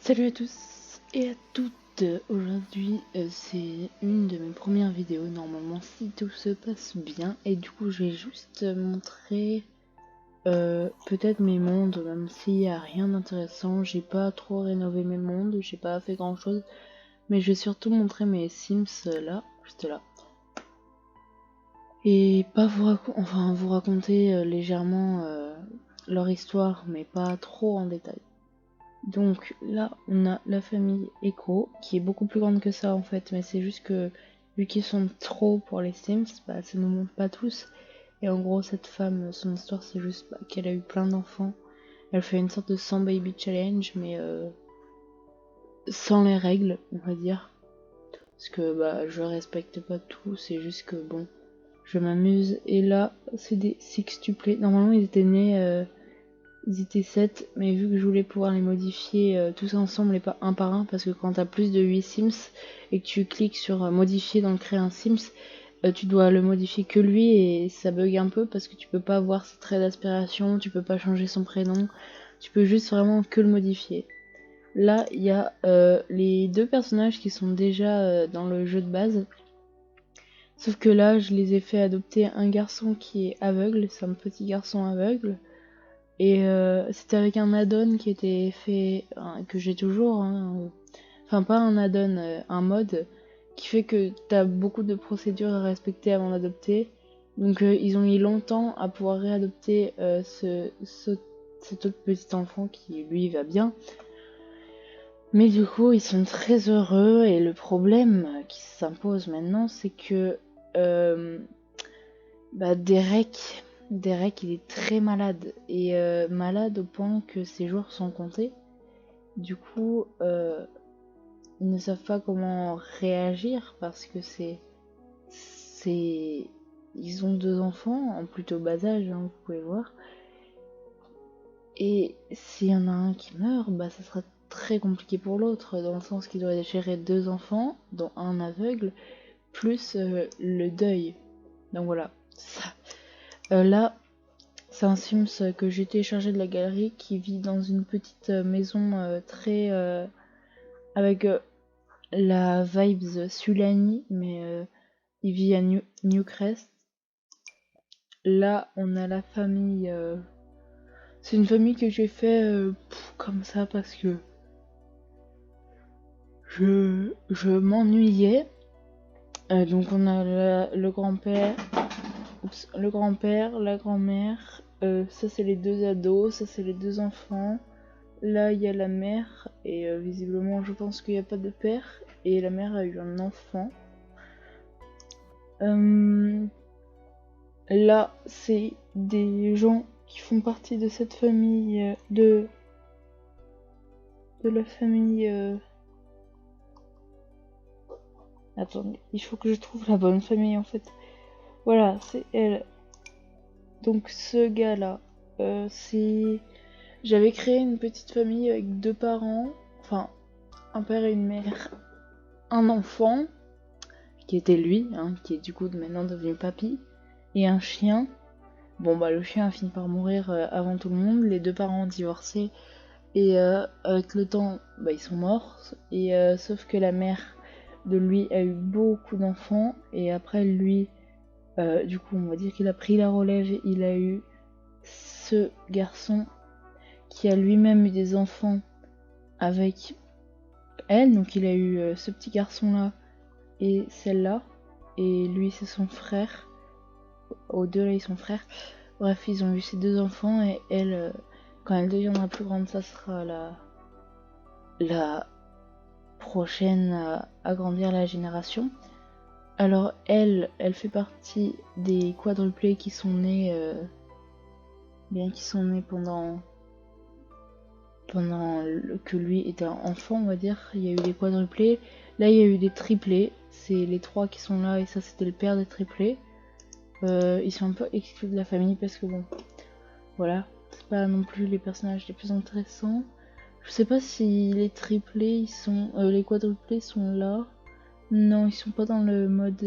Salut à tous et à toutes. Aujourd'hui c'est une de mes premières vidéos normalement si tout se passe bien, et du coup je vais juste montrer peut-être mes mondes, même s'il n'y a rien d'intéressant. J'ai pas trop rénové mes mondes, j'ai pas fait grand chose, mais je vais surtout montrer mes Sims là, juste là, et pas vous raconter légèrement leur histoire, mais pas trop en détail. Donc là, on a la famille Echo, qui est beaucoup plus grande que ça en fait, mais c'est juste que vu qu'ils sont trop pour les Sims, bah ça nous montre pas tous. Et en gros, cette femme, son histoire, c'est juste qu'elle a eu plein d'enfants. Elle fait une sorte de 100 baby challenge, mais sans les règles, on va dire. Parce que bah je respecte pas tout, c'est juste que bon, je m'amuse. Et là, c'est des sextuplés. Normalement, ils étaient nés. Ils étaient 7, mais vu que je voulais pouvoir les modifier tous ensemble et pas un par un, parce que quand t'as plus de 8 Sims et que tu cliques sur modifier dans le créer un Sims, tu dois le modifier que lui et ça bug un peu parce que tu peux pas voir ses traits d'aspiration, tu peux pas changer son prénom, tu peux juste vraiment que le modifier. Là, il y a les deux personnages qui sont déjà dans le jeu de base. Sauf que là, je les ai fait adopter un garçon qui est aveugle, c'est un petit garçon aveugle. Et c'était avec un add-on qui était fait, que j'ai toujours, hein, enfin pas un add-on, un mode qui fait que t'as beaucoup de procédures à respecter avant d'adopter. Donc ils ont mis longtemps à pouvoir réadopter cet autre petit enfant qui lui va bien. Mais du coup ils sont très heureux, et le problème qui s'impose maintenant, c'est que Derek il est très malade, et malade au point que ses jours sont comptés. Du coup, ils ne savent pas comment réagir parce que ils ont deux enfants en plutôt bas âge, hein, vous pouvez voir. Et s'il y en a un qui meurt, bah ça sera très compliqué pour l'autre, dans le sens qu'il doit gérer deux enfants, dont un aveugle, plus le deuil. Donc voilà, ça. Là, c'est un Sims que j'ai téléchargé de la galerie, qui vit dans une petite maison très avec la vibes Sulani, mais il vit à Newcrest. Là, on a la famille. C'est une famille que j'ai fait comme ça parce que je m'ennuyais. Donc on a le grand-père, la grand-mère. Ça c'est les deux ados, ça c'est les deux enfants. Là, il y a la mère, et visiblement, je pense qu'il n'y a pas de père, et la mère a eu un enfant. Là, c'est des gens qui font partie de cette famille, de la famille. Attendez, il faut que je trouve la bonne famille en fait. Voilà, c'est elle. Donc, ce gars-là, c'est. J'avais créé une petite famille avec deux parents, enfin, un père et une mère, un enfant, qui était lui, hein, qui est du coup maintenant devenu papy, et un chien. Bon bah le chien a fini par mourir avant tout le monde, les deux parents ont divorcé, et avec le temps bah, ils sont morts, et sauf que la mère de lui a eu beaucoup d'enfants, et après lui, du coup on va dire qu'il a pris la relève, et il a eu ce garçon qui a lui-même eu des enfants avec elle, donc il a eu ce petit garçon là et celle-là, et lui c'est son frère, aux deux là ils sont frères. Bref, ils ont eu ces deux enfants, et elle, quand elle deviendra plus grande, ça sera la prochaine à agrandir la génération. Alors elle fait partie des quadruplés qui sont nés, pendant que lui était enfant, on va dire. Il y a eu des quadruplés, là il y a eu des triplés, c'est les trois qui sont là, et ça c'était le père des triplés. Ils sont un peu exclus de la famille parce que bon, voilà, c'est pas non plus les personnages les plus intéressants. Je sais pas si les triplés ils sont, les quadruplés sont là. Non, ils sont pas dans le mode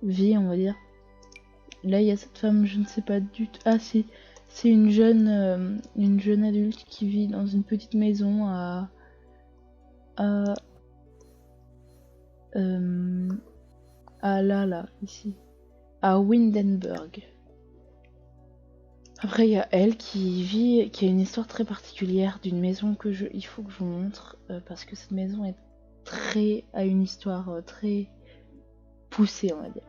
vie, on va dire. Là il y a cette femme, je ne sais pas du tout. Ah si, C'est une jeune adulte qui vit dans une petite maison à, là, ici, à Windenburg. Après, il y a elle qui a une histoire très particulière d'une maison il faut que je vous montre, parce que cette maison a une histoire très poussée, on va dire.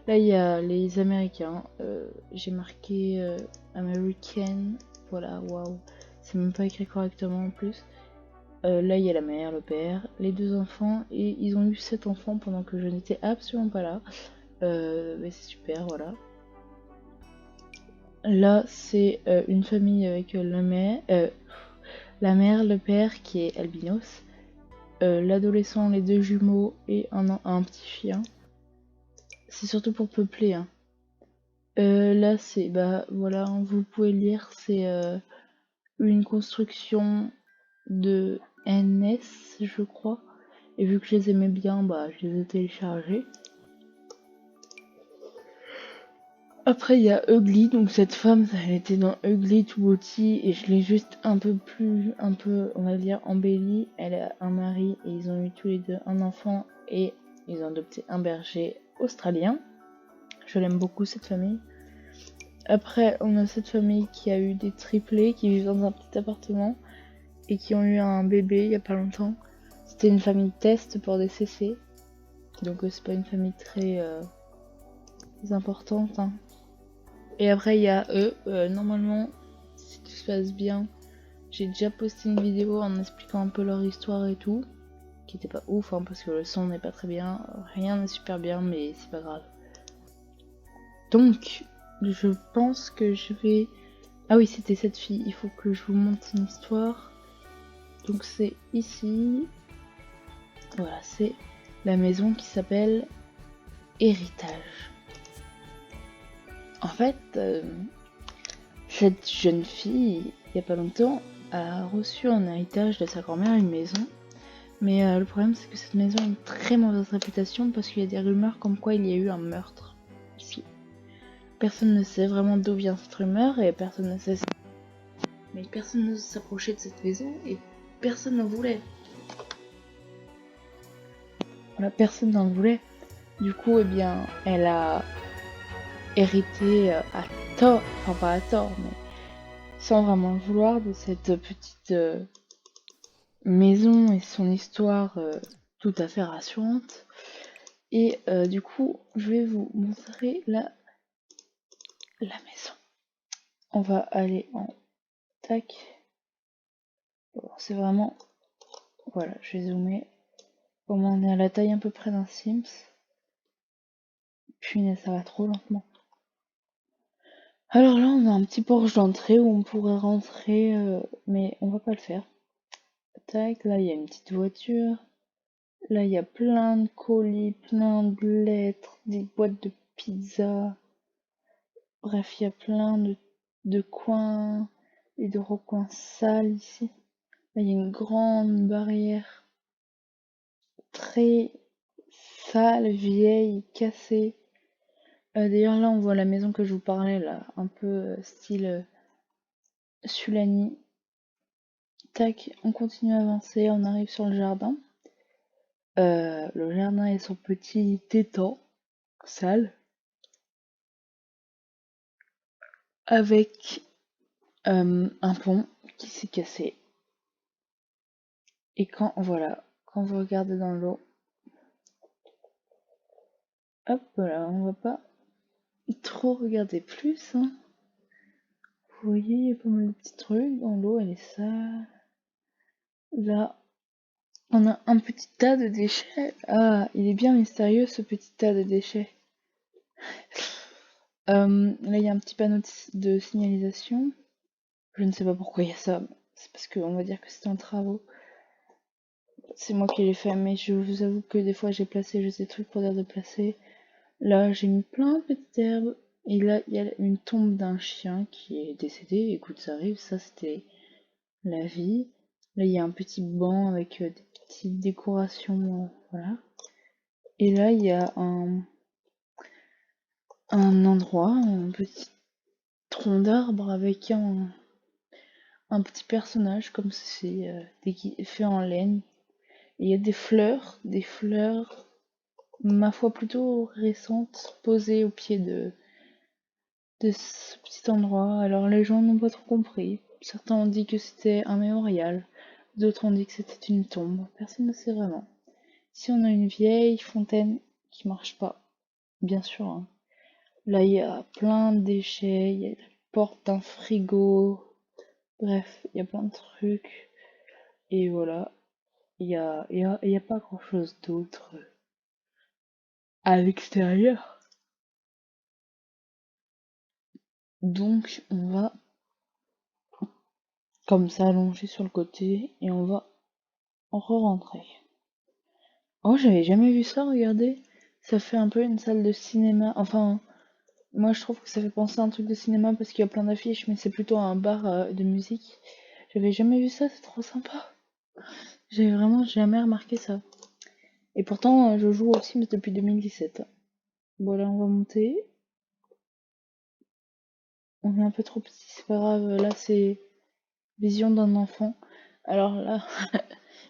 Là, il y a les Américains. J'ai marqué American. Voilà, waouh. C'est même pas écrit correctement en plus. Là, il y a la mère, le père, les deux enfants. Et ils ont eu 7 enfants pendant que je n'étais absolument pas là. Mais c'est super, voilà. Là, c'est une famille avec la mère, le père qui est albinos, l'adolescent, les deux jumeaux et un petit chien. C'est surtout pour peupler, hein. Là, c'est, bah voilà, hein, vous pouvez lire, c'est une construction de NS, je crois. Et vu que je les aimais bien, bah je les ai téléchargés. Après, il y a Ugly, donc cette femme, elle était dans Ugly to Beauty, et je l'ai juste un peu, on va dire, embellie. Elle a un mari, et ils ont eu tous les deux un enfant, et ils ont adopté un berger australien. Je l'aime beaucoup, cette famille. Après, on a cette famille qui a eu des triplés, qui vivent dans un petit appartement, et qui ont eu un bébé il y a pas longtemps. C'était une famille test pour des CC, donc c'est pas une famille très importante, hein. Et après, il y a eux. Normalement, si tout se passe bien, j'ai déjà posté une vidéo en expliquant un peu leur histoire et tout, qui était pas ouf, hein, parce que le son n'est pas très bien, rien n'est super bien, mais c'est pas grave. Donc, je pense que je vais... Ah oui, c'était cette fille, il faut que je vous montre son histoire. Donc c'est ici. Voilà, c'est la maison qui s'appelle Héritage. En fait, cette jeune fille, il y a pas longtemps, a reçu en héritage de sa grand-mère une maison. Mais le problème, c'est que cette maison a une très mauvaise réputation parce qu'il y a des rumeurs comme quoi il y a eu un meurtre ici. Personne ne sait vraiment d'où vient cette rumeur et personne ne sait. Mais personne n'ose s'approcher de cette maison et personne n'en voulait. Voilà, personne n'en voulait. Du coup, eh bien, elle a hérité à tort, enfin pas à tort, mais sans vraiment le vouloir, de cette petite maison et son histoire tout à fait rassurante. Et du coup, je vais vous montrer la maison. On va aller en tac. Bon, c'est vraiment... Voilà, je vais zoomer. Au moins, on est à la taille à peu près d'un Sims. Punaise, ça va trop lentement. Alors là, on a un petit porche d'entrée où on pourrait rentrer, mais on va pas le faire. Tac, là, il y a une petite voiture. Là, il y a plein de colis, plein de lettres, des boîtes de pizza. Bref, il y a plein de coins et de recoins sales ici. Là, il y a une grande barrière très sale, vieille, cassée. D'ailleurs, là, on voit la maison que je vous parlais, là, un peu style Sulani. Tac, on continue à avancer, on arrive sur le jardin. Le jardin est son petit étang sale, avec un pont qui s'est cassé. Et quand vous regardez dans l'eau, hop, voilà, on va pas trop regarder plus, hein. Vous voyez, il y a pas mal de petits trucs dans l'eau, elle est sale. Là, on a un petit tas de déchets. Ah, il est bien mystérieux ce petit tas de déchets. Là, il y a un petit panneau de signalisation. Je ne sais pas pourquoi il y a ça. C'est parce qu'on va dire que c'est en travaux. C'est moi qui l'ai fait, mais je vous avoue que des fois j'ai placé juste des trucs pour dire de placer. Là, j'ai mis plein de petites herbes. Et là, il y a une tombe d'un chien qui est décédé. Écoute, ça arrive, ça c'était la vie. Là, il y a un petit banc avec des petites décorations, voilà. Et là, il y a un endroit, un petit tronc d'arbre avec un petit personnage comme c'est fait en laine. Il y a des fleurs, ma foi plutôt récentes, posées au pied de ce petit endroit. Alors les gens n'ont pas trop compris. Certains ont dit que c'était un mémorial, d'autres ont dit que c'était une tombe. Personne ne sait vraiment. Ici on a une vieille fontaine qui marche pas, bien sûr, hein. Là il y a plein de déchets, il y a la porte d'un frigo, bref, il y a plein de trucs. Et voilà, il y a pas grand chose d'autre à l'extérieur. Donc on va comme ça allonger sur le côté et on va re-rentrer. Oh, j'avais jamais vu ça, regardez. Ça fait un peu une salle de cinéma. Enfin, moi je trouve que ça fait penser à un truc de cinéma parce qu'il y a plein d'affiches, mais c'est plutôt un bar de musique. J'avais jamais vu ça, c'est trop sympa. J'avais vraiment jamais remarqué ça. Et pourtant, je joue aux Sims depuis 2017. Voilà, on va monter. On est un peu trop petit, c'est pas grave. Là, c'est vision d'un enfant. Alors là,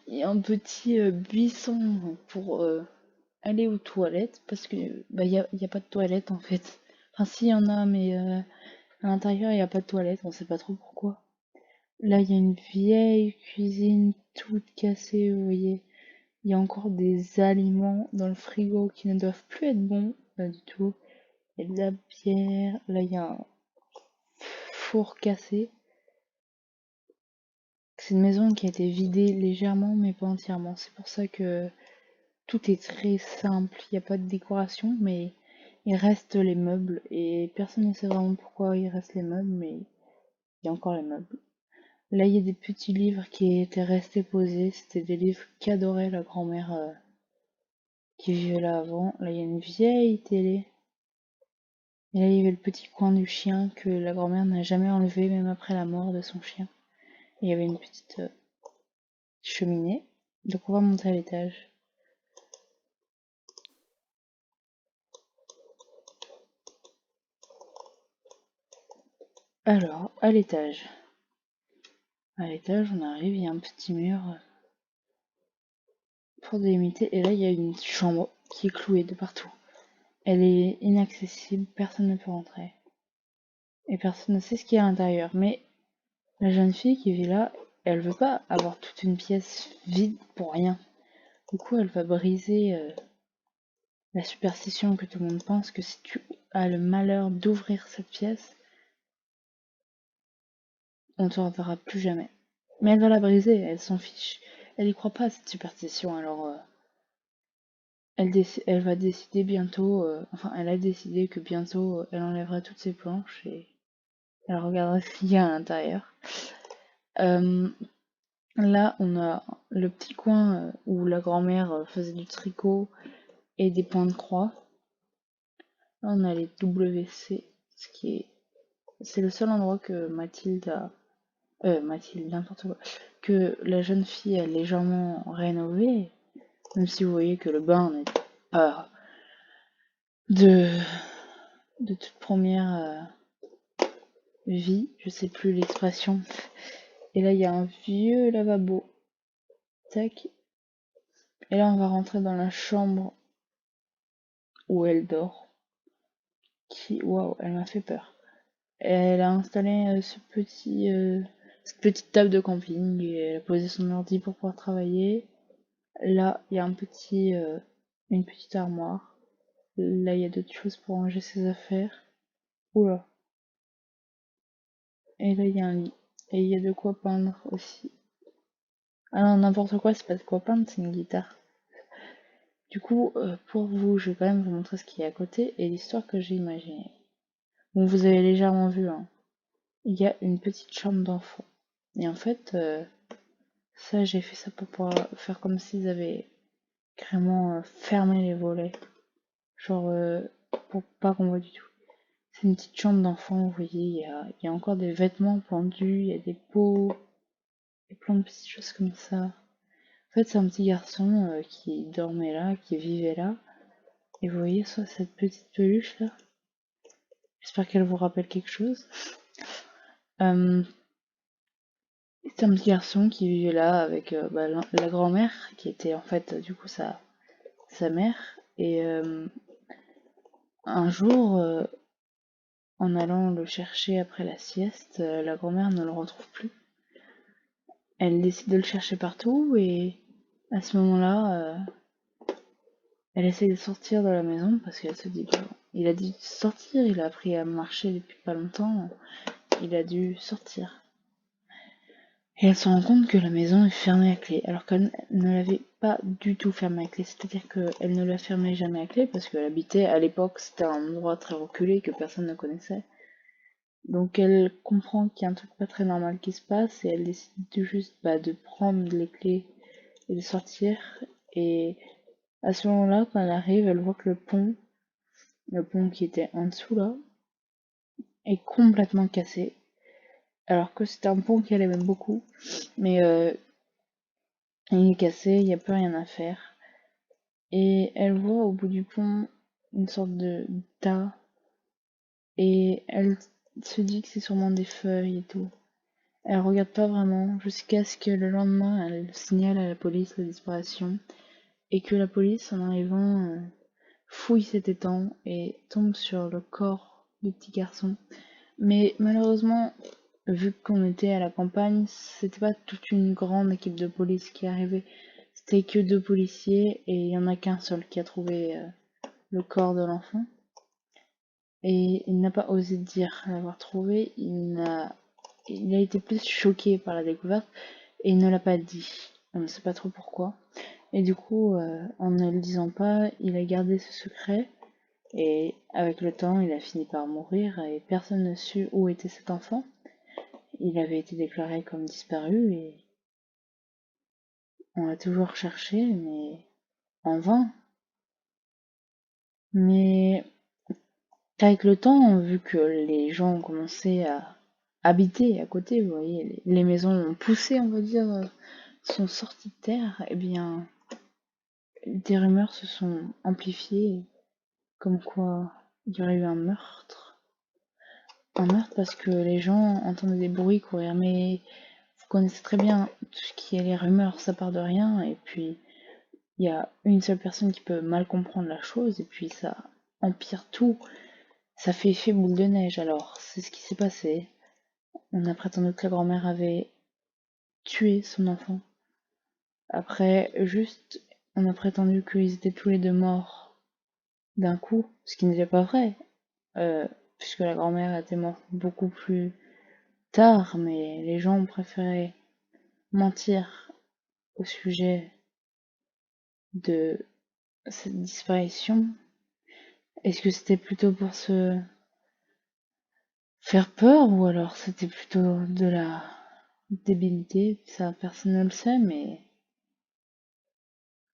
il y a un petit buisson pour aller aux toilettes parce que bah y a pas de toilette en fait. Enfin si, il y en a, mais à l'intérieur il y a pas de toilette, on sait pas trop pourquoi. Là il y a une vieille cuisine toute cassée, vous voyez. Il y a encore des aliments dans le frigo qui ne doivent plus être bons, pas du tout. Il y a de la bière, là il y a un four cassé. C'est une maison qui a été vidée légèrement mais pas entièrement. C'est pour ça que tout est très simple, il n'y a pas de décoration, mais il reste les meubles, et personne ne sait vraiment pourquoi il reste les meubles, mais il y a encore les meubles. Là, il y a des petits livres qui étaient restés posés, c'était des livres qu'adorait la grand-mère qui vivait là avant. Là, il y a une vieille télé, et là, il y avait le petit coin du chien que la grand-mère n'a jamais enlevé, même après la mort de son chien. Et il y avait une petite cheminée, donc on va monter à l'étage. Alors, à l'étage. À l'étage, on arrive, il y a un petit mur pour délimiter, et là il y a une chambre qui est clouée de partout. Elle est inaccessible, personne ne peut rentrer. Et personne ne sait ce qu'il y a à l'intérieur. Mais la jeune fille qui vit là, elle veut pas avoir toute une pièce vide pour rien. Du coup, elle va briser la superstition que tout le monde pense que si tu as le malheur d'ouvrir cette pièce, on ne te reverra plus jamais. Mais elle va la briser, elle s'en fiche. Elle y croit pas à cette superstition, alors elle va décider bientôt, enfin elle a décidé que bientôt elle enlèvera toutes ses planches et elle regardera ce qu'il y a à l'intérieur. Là on a le petit coin où la grand-mère faisait du tricot et des points de croix. Là on a les WC, ce qui est... C'est le seul endroit que Mathilde a... Mathilde, n'importe quoi. Que la jeune fille a légèrement rénové. Même si vous voyez que le bain n'est pas de toute première vie, je sais plus l'expression. Et là, il y a un vieux lavabo. Tac. Et là, on va rentrer dans la chambre où elle dort. Waouh, elle m'a fait peur. Elle a installé cette petite table de camping et elle a posé son ordi pour pouvoir travailler. Là, il y a une petite armoire. Là, il y a d'autres choses pour ranger ses affaires. Oula. Et là, il y a un lit. Et il y a de quoi peindre aussi. Ah non, n'importe quoi, c'est pas de quoi peindre, c'est une guitare. Du coup, pour vous, je vais quand même vous montrer ce qu'il y a à côté et l'histoire que j'ai imaginée. Bon, vous avez légèrement vu, hein. Il y a une petite chambre d'enfant. Et en fait, ça, j'ai fait ça pour pouvoir faire comme s'ils avaient carrément fermé les volets. Genre, pour pas qu'on voit du tout. C'est une petite chambre d'enfant, vous voyez, il y a encore des vêtements pendus, il y a des pots, et plein de petites choses comme ça. En fait, c'est un petit garçon qui dormait là, qui vivait là. Et vous voyez, soit cette petite peluche là, J'espère qu'elle vous rappelle quelque chose. C'est un petit garçon qui vivait là avec la grand-mère, qui était en fait du coup sa mère. Et un jour, en allant le chercher après la sieste, la grand-mère ne le retrouve plus. Elle décide de le chercher partout et à ce moment-là, elle essaie de sortir de la maison parce qu'elle se dit il a dû sortir, il a appris à marcher depuis pas longtemps, il a dû sortir. Et elle se rend compte que la maison est fermée à clé, alors qu'elle ne l'avait pas du tout fermée à clé. C'est-à-dire qu'elle ne la fermait jamais à clé parce qu'elle habitait, à l'époque, c'était un endroit très reculé que personne ne connaissait. Donc elle comprend qu'il y a un truc pas très normal qui se passe et elle décide juste de prendre les clés et de sortir. Et à ce moment-là, quand elle arrive, elle voit que le pont qui était en dessous là, est complètement cassé. Alors que c'était un pont qui allait même beaucoup. Mais il est cassé, il n'y a plus rien à faire. Et elle voit au bout du pont une sorte de tas. Et elle se dit que c'est sûrement des feuilles et tout. Elle regarde pas vraiment jusqu'à ce que le lendemain, elle signale à la police la disparition. Et que la police, en arrivant, fouille cet étang et tombe sur le corps du petit garçon. Mais malheureusement, vu qu'on était à la campagne, c'était pas toute une grande équipe de police qui arrivait. C'était que 2 policiers et il y en a qu'un seul qui a trouvé le corps de l'enfant. Et il n'a pas osé dire l'avoir trouvé. Il a été plus choqué par la découverte et il ne l'a pas dit. On ne sait pas trop pourquoi. Et du coup, en ne le disant pas, il a gardé ce secret. Et avec le temps, il a fini par mourir et personne ne sut où était cet enfant. Il avait été déclaré comme disparu et on l'a toujours cherché, mais en vain. Mais avec le temps, vu que les gens ont commencé à habiter à côté, vous voyez, les maisons ont poussé, on va dire, sont sorties de terre, et bien, des rumeurs se sont amplifiées, comme quoi il y aurait eu un meurtre. Un meurtre parce que les gens entendaient des bruits courir, mais vous connaissez très bien tout ce qui est les rumeurs, ça part de rien, et puis il y a une seule personne qui peut mal comprendre la chose, et puis ça empire tout. Ça fait effet boule de neige, alors c'est ce qui s'est passé. On a prétendu que la grand-mère avait tué son enfant. Après, juste, on a prétendu qu'ils étaient tous les deux morts d'un coup, ce qui n'était pas vrai, puisque la grand-mère était morte beaucoup plus tard, mais les gens ont préféré mentir au sujet de cette disparition. Est-ce que c'était plutôt pour se faire peur ou alors c'était plutôt de la débilité? Ça, personne ne le sait, mais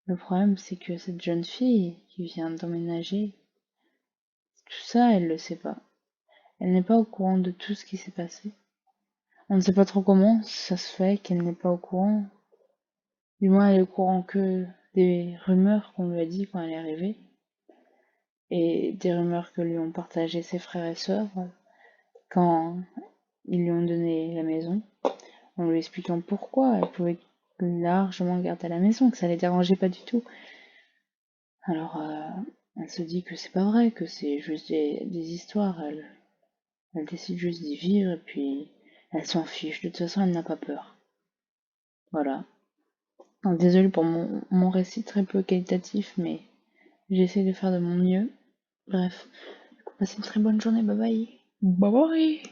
le problème c'est que cette jeune fille qui vient d'emménager, tout ça, elle le sait pas. Elle n'est pas au courant de tout ce qui s'est passé. On ne sait pas trop comment ça se fait qu'elle n'est pas au courant. Du moins, elle est au courant que des rumeurs qu'on lui a dit quand elle est arrivée. Et des rumeurs que lui ont partagé ses frères et sœurs quand ils lui ont donné la maison, en lui expliquant pourquoi elle pouvait largement garder la maison, que ça les dérangeait pas du tout. Alors, elle se dit que c'est pas vrai, que c'est juste des histoires. Elle décide juste d'y vivre et puis elle s'en fiche. De toute façon, elle n'a pas peur. Voilà. Désolée pour mon récit très peu qualitatif, mais j'essaie de faire de mon mieux. Bref, passez une très bonne journée. Bye bye. Bye bye.